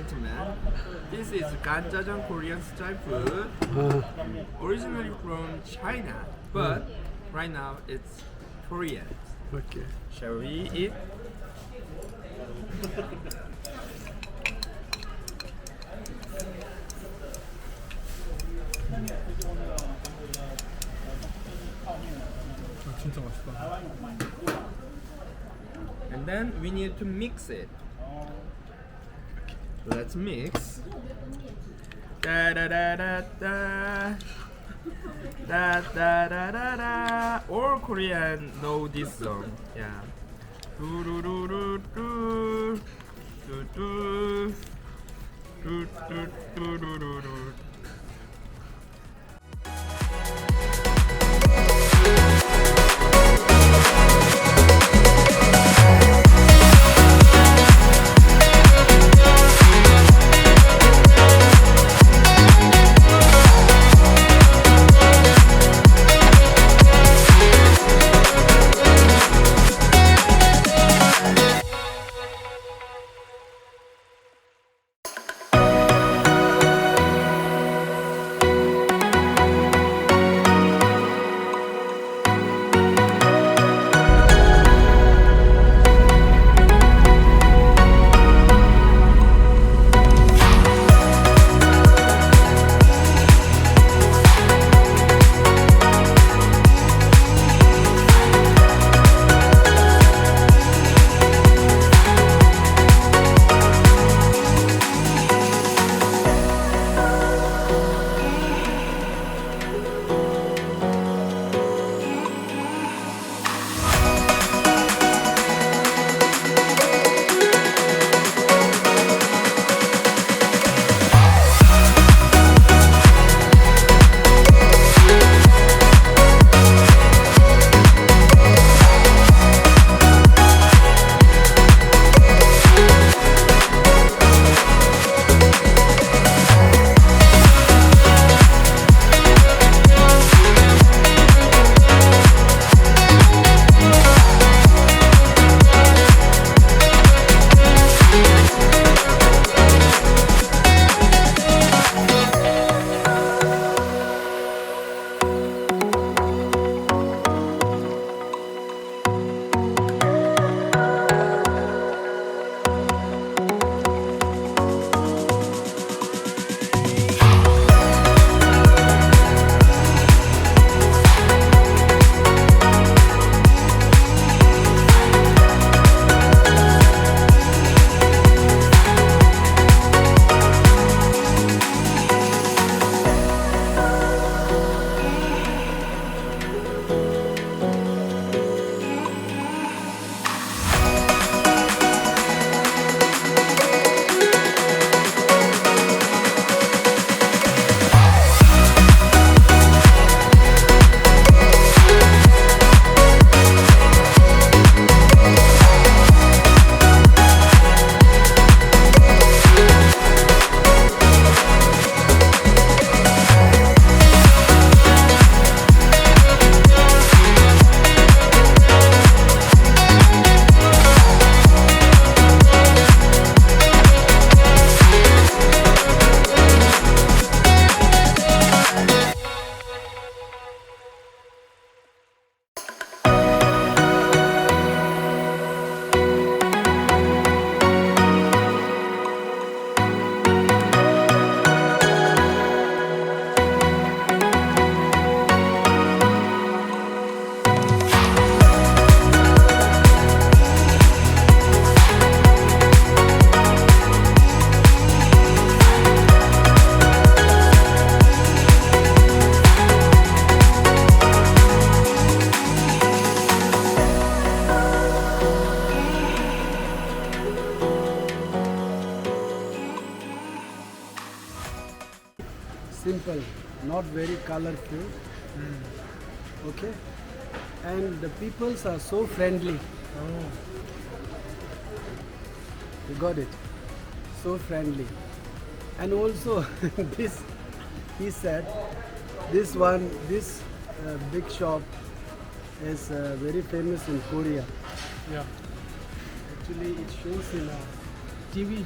gentlemen, this is ganjajang Korean style food, originally from China, but right now it's Korean. Okay. Shall we eat? 진짜 맛있다. And then we need to mix it. Let's mix. Da da da da da. Da da da da da. All Korean know this song. Yeah. Do do do do do. Do do. Do do do do do do. Simple, not very colorful. Okay, and the peoples are so friendly. You got it? So friendly. And also this, he said, this big shop is very famous in Korea. Yeah. Actually, it shows in TV.